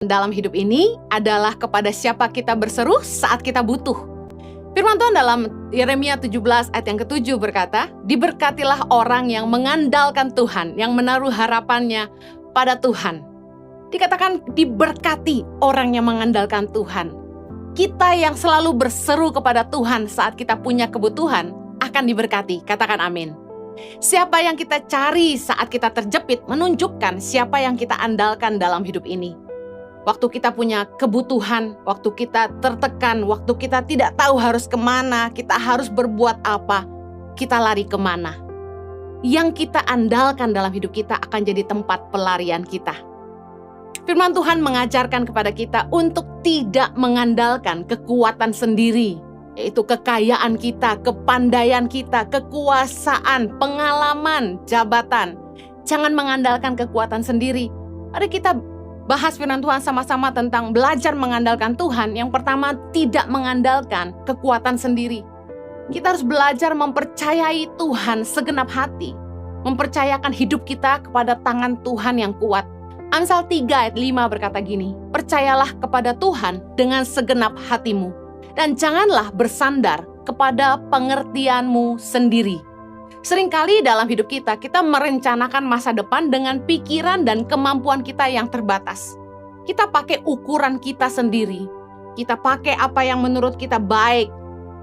dalam hidup ini adalah kepada siapa kita berseru saat kita butuh. Firman Tuhan dalam Yeremia 17 ayat yang ke-7 berkata, "Diberkatilah orang yang mengandalkan Tuhan, yang menaruh harapannya pada Tuhan." Dikatakan diberkati orang yang mengandalkan Tuhan. Kita yang selalu berseru kepada Tuhan saat kita punya kebutuhan akan diberkati. Katakan amin. Siapa yang kita cari saat kita terjepit menunjukkan siapa yang kita andalkan dalam hidup ini. Waktu kita punya kebutuhan, waktu kita tertekan, waktu kita tidak tahu harus kemana, kita harus berbuat apa, kita lari kemana. Yang kita andalkan dalam hidup kita akan jadi tempat pelarian kita. Firman Tuhan mengajarkan kepada kita untuk tidak mengandalkan kekuatan sendiri, yaitu kekayaan kita, kepandaian kita, kekuasaan, pengalaman, jabatan. Jangan mengandalkan kekuatan sendiri. Mari kita bahas firman Tuhan sama-sama tentang belajar mengandalkan Tuhan. Yang pertama, tidak mengandalkan kekuatan sendiri. Kita harus belajar mempercayai Tuhan segenap hati. Mempercayakan hidup kita kepada tangan Tuhan yang kuat. Amsal 3 ayat 5 berkata gini, "Percayalah kepada Tuhan dengan segenap hatimu, dan janganlah bersandar kepada pengertianmu sendiri." Seringkali dalam hidup kita merencanakan masa depan dengan pikiran dan kemampuan kita yang terbatas. Kita pakai ukuran kita sendiri. Kita pakai apa yang menurut kita baik.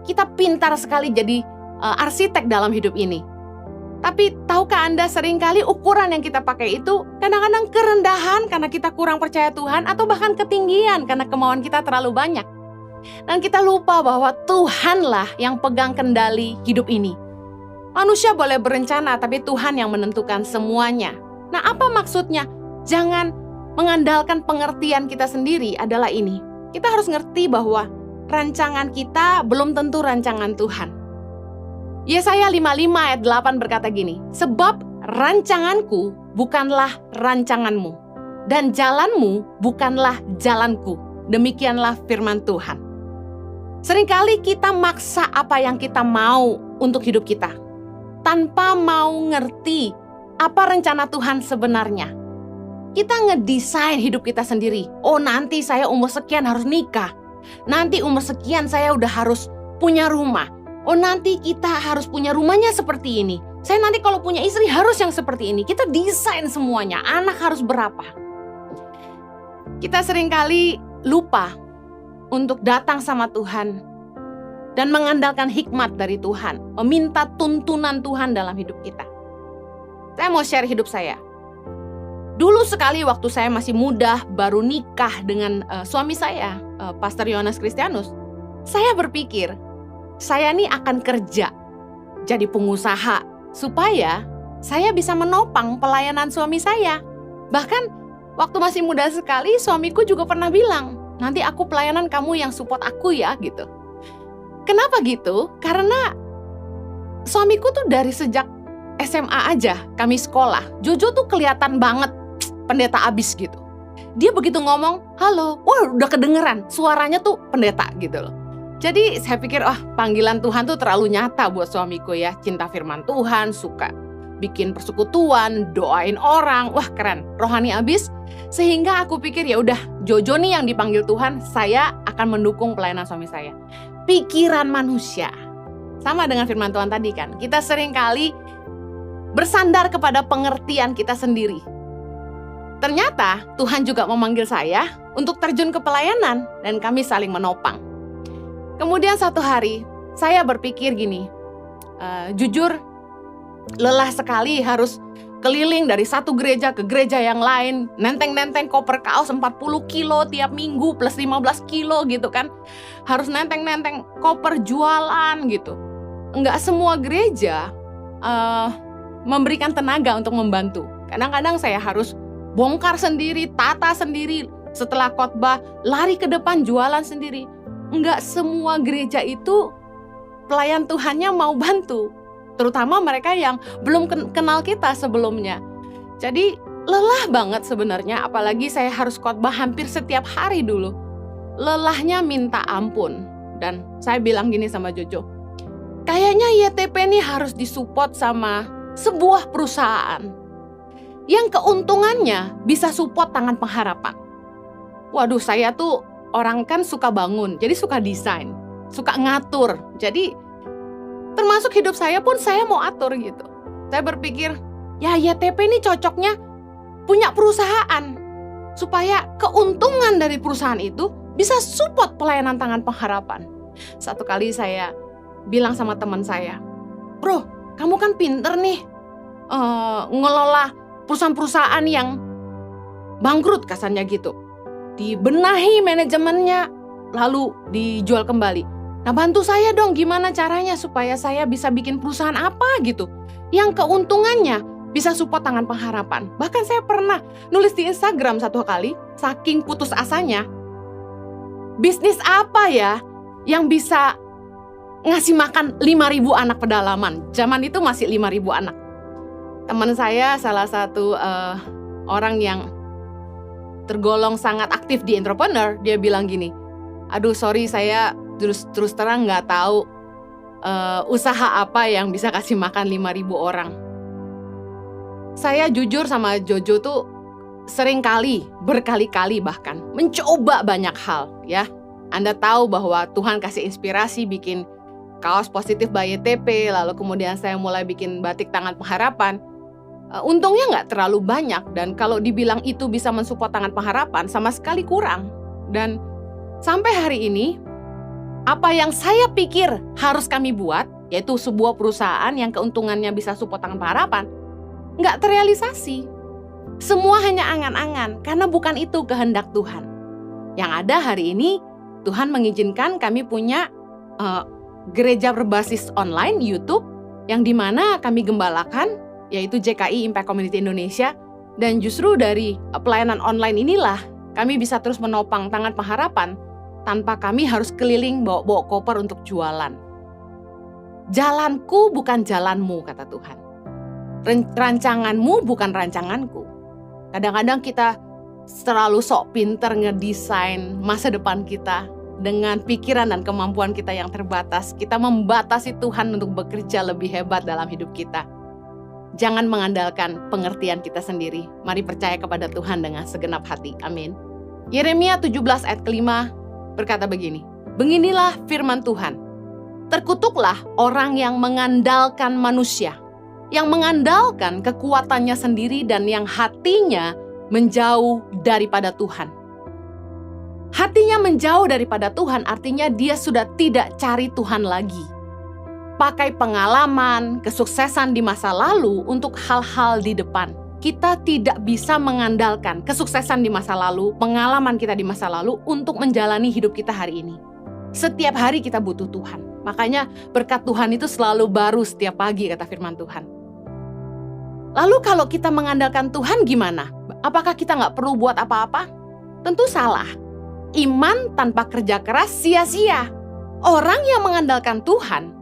Kita pintar sekali jadi arsitek dalam hidup ini. Tapi tahukah Anda seringkali ukuran yang kita pakai itu kadang-kadang kerendahan karena kita kurang percaya Tuhan, atau bahkan ketinggian karena kemauan kita terlalu banyak. Dan kita lupa bahwa Tuhanlah yang pegang kendali hidup ini. Manusia boleh berencana, tapi Tuhan yang menentukan semuanya. Nah, apa maksudnya? Jangan mengandalkan pengertian kita sendiri adalah ini. Kita harus ngerti bahwa rancangan kita belum tentu rancangan Tuhan. Yesaya 55 ayat 8 berkata gini, "Sebab rancanganku bukanlah rancanganmu, dan jalanmu bukanlah jalanku." Demikianlah firman Tuhan. Seringkali kita maksa apa yang kita mau untuk hidup kita, tanpa mau ngerti apa rencana Tuhan sebenarnya. Kita ngedesain hidup kita sendiri. Oh, nanti saya umur sekian harus nikah. Nanti umur sekian saya udah harus punya rumah. Oh, nanti kita harus punya rumahnya seperti ini. Saya nanti kalau punya istri harus yang seperti ini. Kita desain semuanya. Anak harus berapa. Kita seringkali lupa untuk datang sama Tuhan dan mengandalkan hikmat dari Tuhan, meminta tuntunan Tuhan dalam hidup kita. Saya mau share hidup saya. Dulu sekali waktu saya masih muda, baru nikah dengan suami saya, Pastor Yohanes Kristianus, saya berpikir, saya nih akan kerja, jadi pengusaha, supaya saya bisa menopang pelayanan suami saya. Bahkan waktu masih muda sekali, suamiku juga pernah bilang, "Nanti aku pelayanan, kamu yang support aku ya," gitu. Kenapa gitu? Karena suamiku tuh dari sejak SMA aja kami sekolah, Jojo tuh kelihatan banget pendeta abis gitu. Dia begitu ngomong, "Halo," wah udah kedengeran, suaranya tuh pendeta gitu loh. Jadi saya pikir, panggilan Tuhan tuh terlalu nyata buat suamiku ya. Cinta firman Tuhan, suka bikin persekutuan, doain orang, wah keren, rohani abis. Sehingga aku pikir ya udah, Jojo nih yang dipanggil Tuhan, saya akan mendukung pelayanan suami saya. Pikiran manusia. Sama dengan firman Tuhan tadi kan, kita seringkali bersandar kepada pengertian kita sendiri. Ternyata Tuhan juga memanggil saya untuk terjun ke pelayanan dan kami saling menopang. Kemudian satu hari saya berpikir gini, jujur lelah sekali harus keliling dari satu gereja ke gereja yang lain, nenteng-nenteng koper kaos 40 kilo tiap minggu plus 15 kilo gitu kan. Harus nenteng-nenteng koper jualan gitu. Enggak semua gereja memberikan tenaga untuk membantu. Kadang-kadang saya harus bongkar sendiri, tata sendiri, setelah khotbah lari ke depan jualan sendiri. Enggak semua gereja itu pelayan Tuhannya mau bantu. Terutama mereka yang belum kenal kita sebelumnya. Jadi lelah banget sebenarnya, apalagi saya harus khotbah hampir setiap hari dulu. Lelahnya minta ampun. Dan saya bilang gini sama Jojo, kayaknya YTP ini harus disupport sama sebuah perusahaan yang keuntungannya bisa support Tangan Pengharapan. Waduh, saya tuh orang kan suka bangun, jadi suka desain, suka ngatur. Jadi termasuk hidup saya pun saya mau atur gitu. Saya berpikir, ya YTP ini cocoknya punya perusahaan, supaya keuntungan dari perusahaan itu bisa support pelayanan Tangan Pengharapan. Satu kali saya bilang sama teman saya, "Bro, kamu kan pinter nih ngelola perusahaan-perusahaan yang bangkrut," kasarnya gitu. Dibenahi manajemennya, lalu dijual kembali. Nah, bantu saya dong gimana caranya supaya saya bisa bikin perusahaan apa gitu yang keuntungannya bisa support Tangan Pengharapan. Bahkan saya pernah nulis di Instagram satu kali, saking putus asanya, bisnis apa ya yang bisa ngasih makan 5.000 anak pedalaman. Zaman itu masih 5.000 anak. Teman saya salah satu orang yang tergolong sangat aktif di entrepreneur, dia bilang gini, "Aduh sorry, saya terus terang nggak tahu usaha apa yang bisa kasih makan 5.000 orang." Saya jujur sama Jojo tuh berkali-kali bahkan mencoba banyak hal ya. Anda tahu bahwa Tuhan kasih inspirasi bikin kaos positif by YTP, lalu kemudian saya mulai bikin batik Tangan Pengharapan. Untungnya nggak terlalu banyak, dan kalau dibilang itu bisa mensupport Tangan Pengharapan sama sekali kurang. Dan sampai hari ini, apa yang saya pikir harus kami buat, yaitu sebuah perusahaan yang keuntungannya bisa support Tangan Pengharapan, nggak terrealisasi. Semua hanya angan-angan, karena bukan itu kehendak Tuhan. Yang ada hari ini, Tuhan mengizinkan kami punya gereja berbasis online, YouTube, yang dimana kami gembalakan, yaitu JKI Impact Community Indonesia. Dan justru dari pelayanan online inilah kami bisa terus menopang Tangan Pengharapan tanpa kami harus keliling bawa koper untuk jualan. Jalanku bukan jalanmu, kata Tuhan. Rancanganmu bukan rancanganku. Kadang-kadang kita terlalu sok pinter ngedesain masa depan kita dengan pikiran dan kemampuan kita yang terbatas. Kita membatasi Tuhan untuk bekerja lebih hebat dalam hidup kita. Jangan mengandalkan pengertian kita sendiri. Mari percaya kepada Tuhan dengan segenap hati. Amin. Yeremia 17 ayat ke-5 berkata begini, "Beginilah firman Tuhan. Terkutuklah orang yang mengandalkan manusia, yang mengandalkan kekuatannya sendiri dan yang hatinya menjauh daripada Tuhan." Hatinya menjauh daripada Tuhan artinya dia sudah tidak cari Tuhan lagi. Pakai pengalaman, kesuksesan di masa lalu untuk hal-hal di depan. Kita tidak bisa mengandalkan kesuksesan di masa lalu, pengalaman kita di masa lalu untuk menjalani hidup kita hari ini. Setiap hari kita butuh Tuhan. Makanya berkat Tuhan itu selalu baru setiap pagi, kata firman Tuhan. Lalu kalau kita mengandalkan Tuhan gimana? Apakah kita nggak perlu buat apa-apa? Tentu salah. Iman tanpa kerja keras sia-sia. Orang yang mengandalkan Tuhan,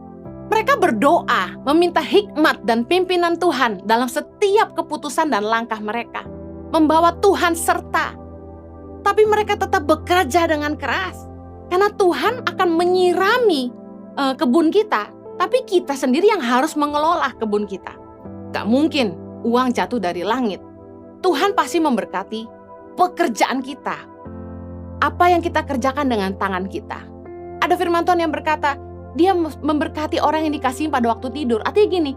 mereka berdoa, meminta hikmat dan pimpinan Tuhan dalam setiap keputusan dan langkah mereka. Membawa Tuhan serta. Tapi mereka tetap bekerja dengan keras. Karena Tuhan akan menyirami kebun kita. Tapi kita sendiri yang harus mengelola kebun kita. Gak mungkin uang jatuh dari langit. Tuhan pasti memberkati pekerjaan kita. Apa yang kita kerjakan dengan tangan kita. Ada firman Tuhan yang berkata, Dia memberkati orang yang dikasihi pada waktu tidur. Artinya gini,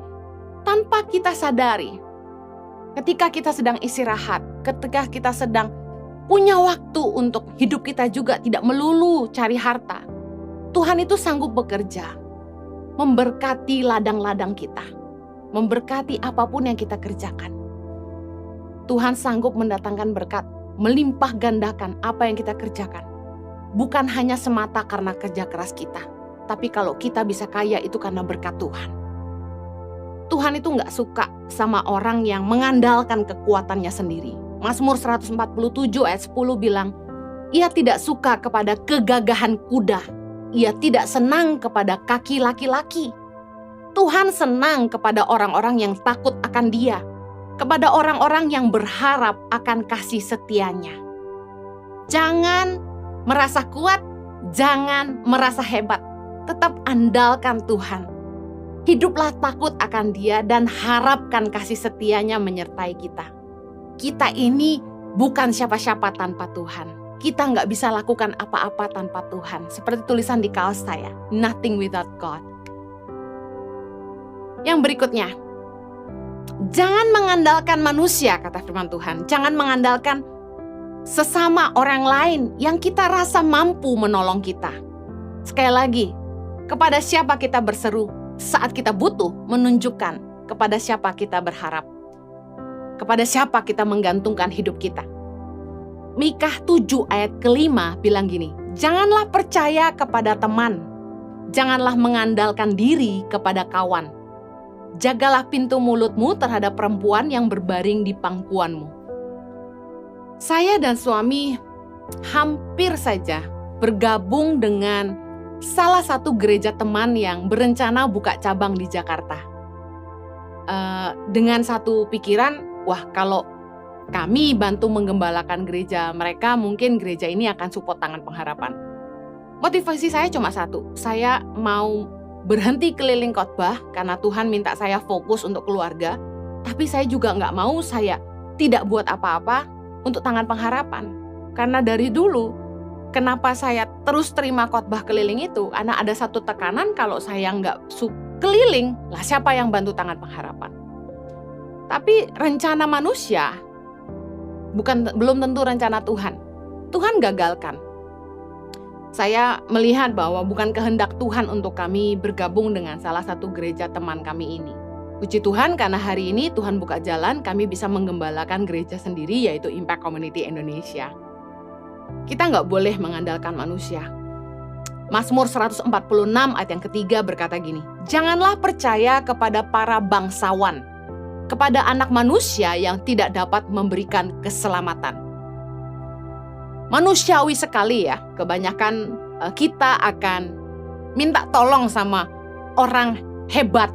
tanpa kita sadari, ketika kita sedang istirahat, ketika kita sedang punya waktu untuk hidup kita juga tidak melulu cari harta, Tuhan itu sanggup bekerja, memberkati ladang-ladang kita, memberkati apapun yang kita kerjakan. Tuhan sanggup mendatangkan berkat, melimpah gandakan apa yang kita kerjakan. Bukan hanya semata karena kerja keras kita. Tapi kalau kita bisa kaya itu karena berkat Tuhan. Tuhan itu gak suka sama orang yang mengandalkan kekuatannya sendiri. Mazmur 147 ayat 10 bilang, Ia tidak suka kepada kegagahan kuda. Ia tidak senang kepada kaki laki-laki. Tuhan senang kepada orang-orang yang takut akan Dia. Kepada orang-orang yang berharap akan kasih setianya. Jangan merasa kuat, jangan merasa hebat. Tetap andalkan Tuhan. Hiduplah takut akan Dia dan harapkan kasih setianya menyertai kita. Kita ini bukan siapa-siapa tanpa Tuhan. kita nggak bisa lakukan apa-apa tanpa Tuhan. Seperti tulisan di kaos saya, nothing without God. Yang berikutnya, jangan mengandalkan manusia, kata firman Tuhan. Jangan mengandalkan sesama orang lain yang kita rasa mampu menolong kita. Sekali lagi, kepada siapa kita berseru saat kita butuh, menunjukkan kepada siapa kita berharap. Kepada siapa kita menggantungkan hidup kita. Mikah 7 ayat ke-5 bilang gini, janganlah percaya kepada teman, janganlah mengandalkan diri kepada kawan. Jagalah pintu mulutmu terhadap perempuan yang berbaring di pangkuanmu. Saya dan suami hampir saja bergabung dengan salah satu gereja teman yang berencana buka cabang di Jakarta. Dengan satu pikiran, wah kalau kami bantu menggembalakan gereja mereka, mungkin gereja ini akan support Tangan Pengharapan. Motivasi saya cuma satu, saya mau berhenti keliling khotbah karena Tuhan minta saya fokus untuk keluarga, tapi saya juga nggak mau saya tidak buat apa-apa untuk Tangan Pengharapan. Karena dari dulu, kenapa saya terus terima khotbah keliling itu, karena ada satu tekanan kalau saya nggak keliling, lah siapa yang bantu Tangan Pengharapan? Tapi rencana manusia belum tentu rencana Tuhan. Tuhan gagalkan. Saya melihat bahwa bukan kehendak Tuhan untuk kami bergabung dengan salah satu gereja teman kami ini. Puji Tuhan karena hari ini Tuhan buka jalan, kami bisa menggembalakan gereja sendiri, yaitu Impact Community Indonesia. Kita nggak boleh mengandalkan manusia. Mazmur 146 ayat yang ketiga berkata gini, janganlah percaya kepada para bangsawan, kepada anak manusia yang tidak dapat memberikan keselamatan. Manusiawi sekali ya, kebanyakan kita akan minta tolong sama orang hebat,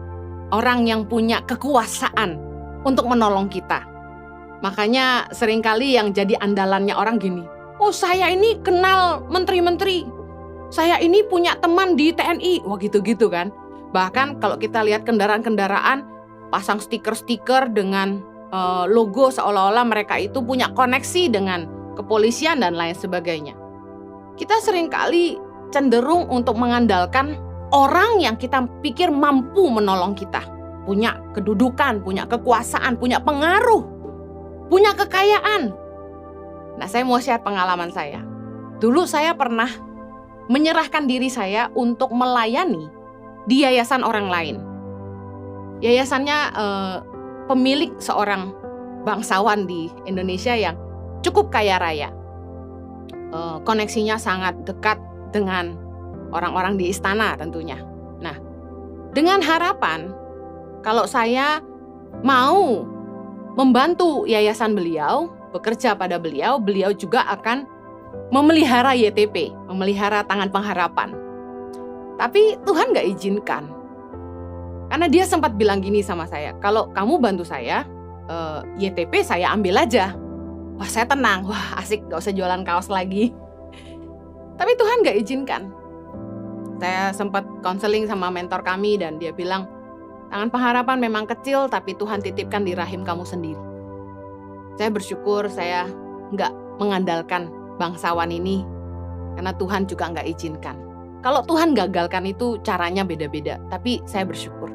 orang yang punya kekuasaan untuk menolong kita. Makanya seringkali yang jadi andalannya orang gini, oh saya ini kenal menteri-menteri, saya ini punya teman di TNI, wah gitu-gitu kan. Bahkan kalau kita lihat kendaraan-kendaraan, pasang stiker-stiker dengan logo seolah-olah mereka itu punya koneksi dengan kepolisian dan lain sebagainya. Kita seringkali cenderung untuk mengandalkan orang yang kita pikir mampu menolong kita. Punya kedudukan, punya kekuasaan, punya pengaruh, punya kekayaan. Nah, saya mau share pengalaman saya. Dulu saya pernah menyerahkan diri saya untuk melayani di yayasan orang lain. Yayasannya pemilik seorang bangsawan di Indonesia yang cukup kaya raya. Koneksinya sangat dekat dengan orang-orang di istana tentunya. Nah, dengan harapan kalau saya mau membantu yayasan beliau, bekerja pada beliau, beliau juga akan memelihara YTP, memelihara Tangan Pengharapan. Tapi Tuhan gak izinkan. Karena dia sempat bilang gini sama saya, kalau kamu bantu saya, YTP saya ambil aja. Wah saya tenang, wah asik gak usah jualan kaos lagi. Tapi Tuhan gak izinkan. Saya sempat konseling sama mentor kami dan dia bilang, Tangan Pengharapan memang kecil tapi Tuhan titipkan di rahim kamu sendiri. Saya bersyukur saya gak mengandalkan bangsawan ini karena Tuhan juga nggak izinkan. Kalau Tuhan gagalkan itu caranya beda-beda, tapi saya bersyukur.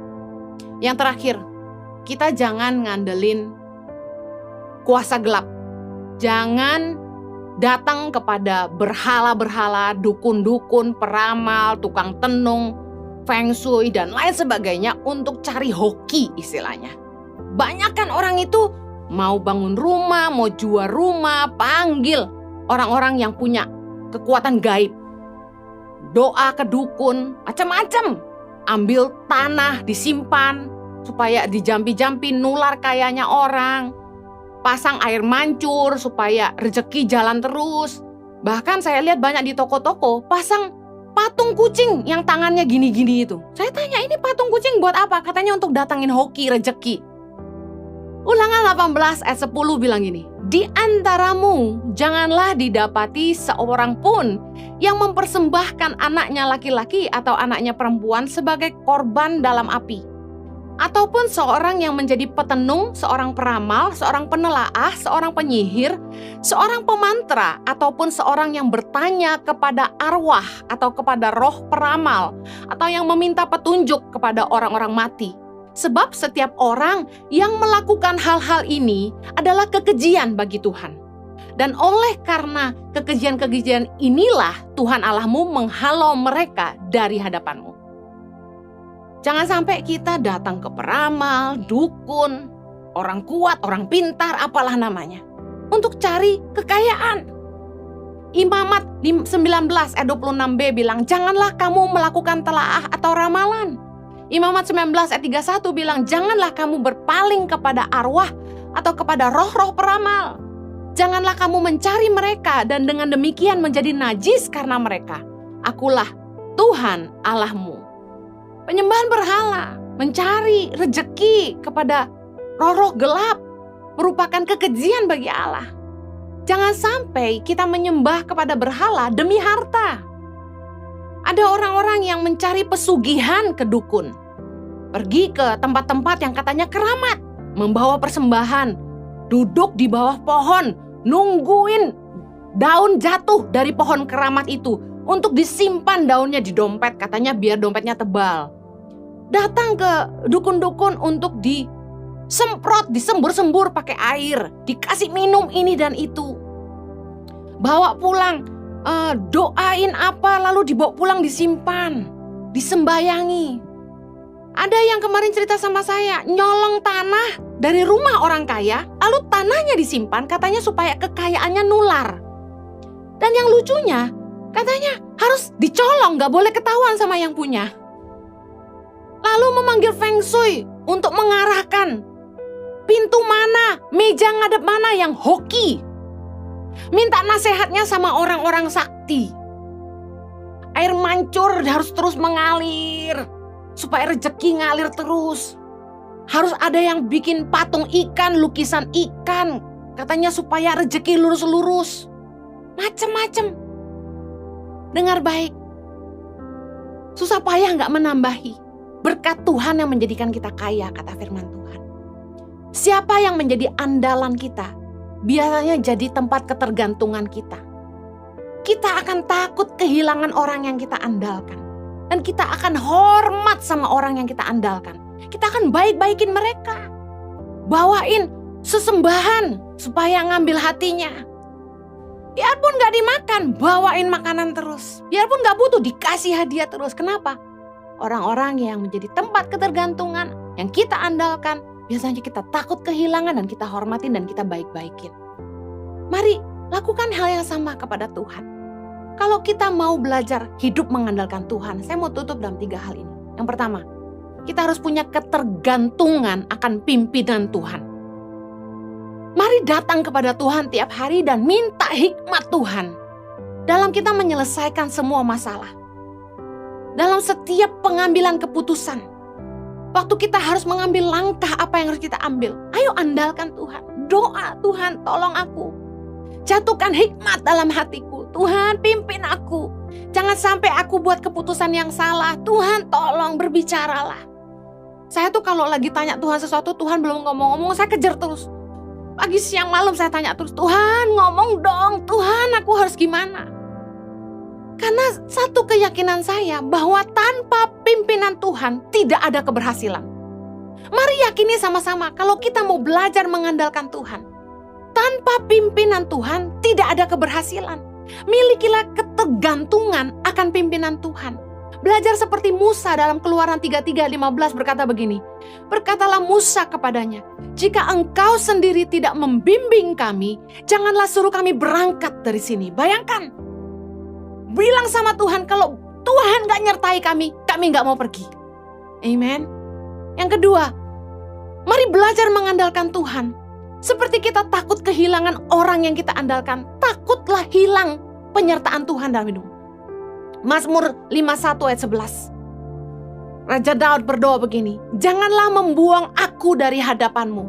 Yang terakhir, kita jangan ngandelin kuasa gelap. Jangan datang kepada berhala-berhala, dukun-dukun, peramal, tukang tenung, feng shui dan lain sebagainya untuk cari hoki istilahnya. Banyak kan orang itu mau bangun rumah, mau jual rumah, panggil orang-orang yang punya kekuatan gaib. Doa ke dukun, macam-macam. Ambil tanah, disimpan, supaya dijampi-jampi nular kayanya orang. Pasang air mancur, supaya rezeki jalan terus. Bahkan saya lihat banyak di toko-toko, pasang patung kucing yang tangannya gini-gini itu. Saya tanya, ini patung kucing buat apa? Katanya untuk datangin hoki, rezeki. Ulangan 18 ayat 10 bilang gini, di antaramu janganlah didapati seorang pun yang mempersembahkan anaknya laki-laki atau anaknya perempuan sebagai korban dalam api. ataupun seorang yang menjadi petenung, seorang peramal, seorang penelaah, seorang penyihir, seorang pemantra, ataupun seorang yang bertanya kepada arwah atau kepada roh peramal, atau yang meminta petunjuk kepada orang-orang mati. Sebab setiap orang yang melakukan hal-hal ini adalah kekejian bagi Tuhan. Dan oleh karena kekejian-kekejian inilah Tuhan Allahmu menghalau mereka dari hadapanmu. Jangan sampai kita datang ke peramal, dukun, orang kuat, orang pintar, apalah namanya, untuk cari kekayaan. Imamat 19 ayat 26b bilang, janganlah kamu melakukan telaah atau ramalan. Imamat 19 ayat 31 bilang, janganlah kamu berpaling kepada arwah atau kepada roh-roh peramal. Janganlah kamu mencari mereka dan dengan demikian menjadi najis karena mereka. Akulah Tuhan Allahmu. Penyembahan berhala, mencari rejeki kepada roh-roh gelap merupakan kekejian bagi Allah. Jangan sampai kita menyembah kepada berhala demi harta. Ada orang-orang yang mencari pesugihan ke dukun. Pergi ke tempat-tempat yang katanya keramat, membawa persembahan, duduk di bawah pohon, nungguin daun jatuh dari pohon keramat itu untuk disimpan daunnya di dompet, katanya biar dompetnya tebal. Datang ke dukun-dukun untuk disemprot, disembur-sembur pakai air, dikasih minum ini dan itu. Bawa pulang, doain apa lalu dibawa pulang disimpan, disembayangi. Ada yang kemarin cerita sama saya, nyolong tanah dari rumah orang kaya, lalu tanahnya disimpan katanya supaya kekayaannya nular. Dan yang lucunya, katanya harus dicolong, gak boleh ketahuan sama yang punya. Lalu memanggil Feng Shui untuk mengarahkan pintu mana, meja ngadep mana yang hoki. Minta nasihatnya sama orang-orang sakti. Air mancur harus terus mengalir, supaya rezeki ngalir terus. Harus ada yang bikin patung ikan, lukisan ikan, katanya supaya rezeki lurus-lurus. Macem-macem. Dengar baik. Susah payah gak menambahi. Berkat Tuhan yang menjadikan kita kaya, kata firman Tuhan. Siapa yang menjadi andalan kita, biasanya jadi tempat ketergantungan kita. Kita akan takut kehilangan orang yang kita andalkan. Dan kita akan hormat sama orang yang kita andalkan. Kita akan baik-baikin mereka. Bawain sesembahan supaya ngambil hatinya. Biarpun gak dimakan, bawain makanan terus. Biarpun gak butuh, dikasih hadiah terus. Kenapa? Orang-orang yang menjadi tempat ketergantungan, yang kita andalkan, biasanya kita takut kehilangan dan kita hormatin dan kita baik-baikin. Mari lakukan hal yang sama kepada Tuhan. Kalau kita mau belajar hidup mengandalkan Tuhan, saya mau tutup dalam 3 hal ini. Yang pertama, kita harus punya ketergantungan akan pimpinan Tuhan. Mari datang kepada Tuhan tiap hari dan minta hikmat Tuhan dalam kita menyelesaikan semua masalah. Dalam setiap pengambilan keputusan. Waktu kita harus mengambil langkah apa yang harus kita ambil. Ayo andalkan Tuhan. Doa, Tuhan tolong aku. Jatuhkan hikmat dalam hatiku. Tuhan pimpin aku. Jangan sampai aku buat keputusan yang salah. Tuhan tolong berbicaralah. Saya tuh kalau lagi tanya Tuhan sesuatu, Tuhan belum ngomong-ngomong, saya kejar terus. Pagi, siang, malam saya tanya terus. Tuhan ngomong dong. Tuhan aku harus gimana? Karena satu keyakinan saya bahwa tanpa pimpinan Tuhan tidak ada keberhasilan. Mari yakini sama-sama kalau kita mau belajar mengandalkan Tuhan. Tanpa pimpinan Tuhan tidak ada keberhasilan. Milikilah ketergantungan akan pimpinan Tuhan. Belajar seperti Musa dalam Keluaran 33:15 berkata begini. Berkatalah Musa kepadanya, jika engkau sendiri tidak membimbing kami, janganlah suruh kami berangkat dari sini. Bayangkan. Bilang sama Tuhan, kalau Tuhan gak nyertai kami gak mau pergi. Amen. Yang kedua, mari belajar mengandalkan Tuhan. Seperti kita takut kehilangan orang yang kita andalkan, takutlah hilang penyertaan Tuhan dalam hidup. Mazmur 51 ayat 11. Raja Daud berdoa begini, janganlah membuang aku dari hadapanmu,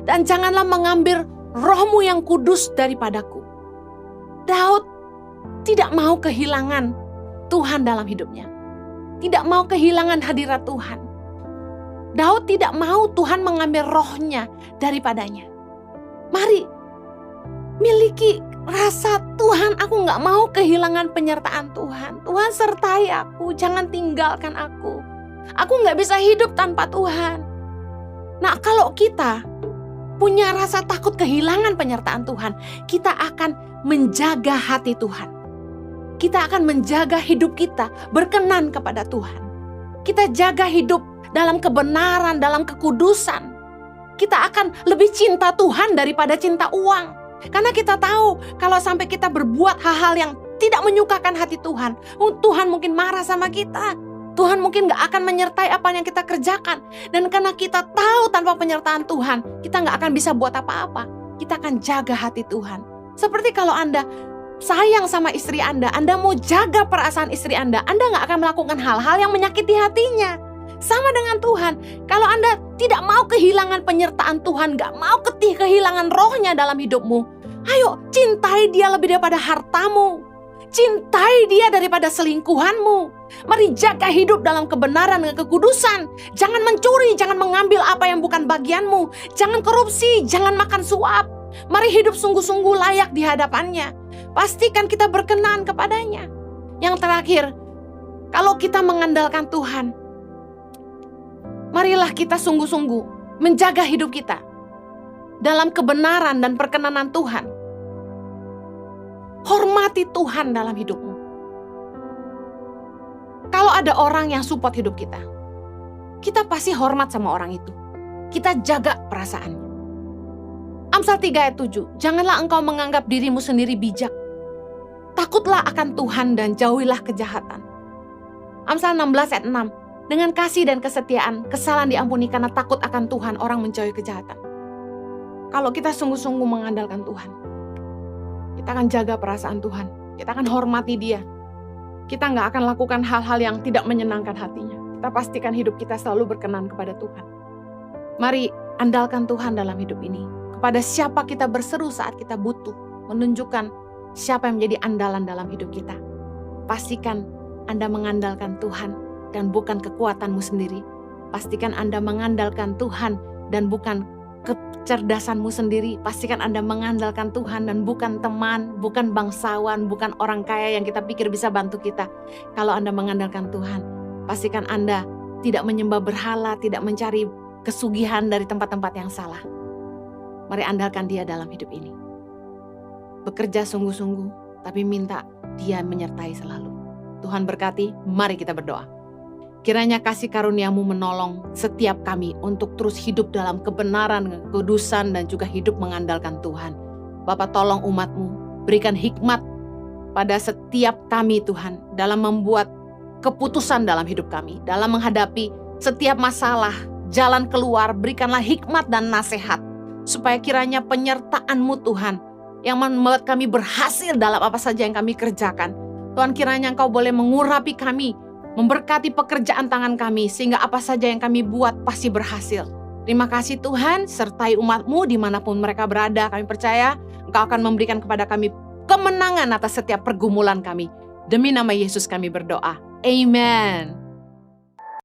dan janganlah mengambil rohmu yang kudus daripadaku. Daud tidak mau kehilangan Tuhan dalam hidupnya. Tidak mau kehilangan hadirat Tuhan. Daud tidak mau Tuhan mengambil rohnya daripadanya. Mari miliki rasa, Tuhan, aku gak mau kehilangan penyertaan Tuhan. Tuhan sertai aku, jangan tinggalkan aku. Aku gak bisa hidup tanpa Tuhan. Nah, kalau kita punya rasa takut kehilangan penyertaan Tuhan, kita akan menjaga hati Tuhan. Kita akan menjaga hidup kita berkenan kepada Tuhan. Kita jaga hidup dalam kebenaran, dalam kekudusan. Kita akan lebih cinta Tuhan daripada cinta uang. Karena kita tahu kalau sampai kita berbuat hal-hal yang tidak menyukakan hati Tuhan, Tuhan mungkin marah sama kita. Tuhan mungkin gak akan menyertai apa yang kita kerjakan. Dan karena kita tahu tanpa penyertaan Tuhan, kita gak akan bisa buat apa-apa. Kita akan jaga hati Tuhan. Seperti kalau Anda sayang sama istri Anda mau jaga perasaan istri Anda gak akan melakukan hal-hal yang menyakiti hatinya. Sama dengan Tuhan, kalau Anda tidak mau kehilangan penyertaan Tuhan, gak mau kehilangan rohnya dalam hidupmu, ayo cintai dia lebih daripada hartamu. Cintai dia daripada selingkuhanmu. Mari jaga hidup dalam kebenaran dan kekudusan. Jangan mencuri, jangan mengambil apa yang bukan bagianmu. Jangan korupsi, jangan makan suap. Mari hidup sungguh-sungguh layak di hadapannya. Pastikan kita berkenan kepadanya. Yang terakhir, kalau kita mengandalkan Tuhan, marilah kita sungguh-sungguh menjaga hidup kita dalam kebenaran dan perkenanan Tuhan. Hormati Tuhan dalam hidupmu. Kalau ada orang yang support hidup kita, kita pasti hormat sama orang itu. Kita jaga perasaannya. Amsal 3 ayat 7, janganlah engkau menganggap dirimu sendiri bijak. Takutlah akan Tuhan dan jauhilah kejahatan. Amsal 16 ayat 6, dengan kasih dan kesetiaan, kesalahan diampuni karena takut akan Tuhan, orang menjauhi kejahatan. Kalau kita sungguh-sungguh mengandalkan Tuhan, kita akan jaga perasaan Tuhan. Kita akan hormati dia. Kita gak akan lakukan hal-hal yang tidak menyenangkan hatinya. Kita pastikan hidup kita selalu berkenan kepada Tuhan. Mari andalkan Tuhan dalam hidup ini. Kepada siapa kita berseru saat kita butuh. Menunjukkan siapa yang menjadi andalan dalam hidup kita. Pastikan Anda mengandalkan Tuhan dan bukan kekuatanmu sendiri. Pastikan Anda mengandalkan Tuhan dan bukan kecerdasanmu sendiri. Pastikan Anda mengandalkan Tuhan dan bukan teman, bukan bangsawan, bukan orang kaya yang kita pikir bisa bantu kita. Kalau Anda mengandalkan Tuhan, pastikan Anda tidak menyembah berhala, tidak mencari kesugihan dari tempat-tempat yang salah. Mari andalkan dia dalam hidup ini. Bekerja sungguh-sungguh, tapi minta dia menyertai selalu. Tuhan berkati, mari kita berdoa. Kiranya kasih karunia-Mu menolong setiap kami untuk terus hidup dalam kebenaran, kekudusan, dan juga hidup mengandalkan Tuhan. Bapa, tolong umat-Mu, berikan hikmat pada setiap kami Tuhan, dalam membuat keputusan dalam hidup kami, dalam menghadapi setiap masalah, jalan keluar, berikanlah hikmat dan nasihat, supaya kiranya penyertaan-Mu Tuhan, yang membuat kami berhasil dalam apa saja yang kami kerjakan. Tuhan, kiranya Engkau boleh mengurapi kami, memberkati pekerjaan tangan kami, sehingga apa saja yang kami buat pasti berhasil. Terima kasih Tuhan, sertai umat-Mu dimanapun mereka berada. Kami percaya Engkau akan memberikan kepada kami kemenangan atas setiap pergumulan kami. Demi nama Yesus kami berdoa. Amen.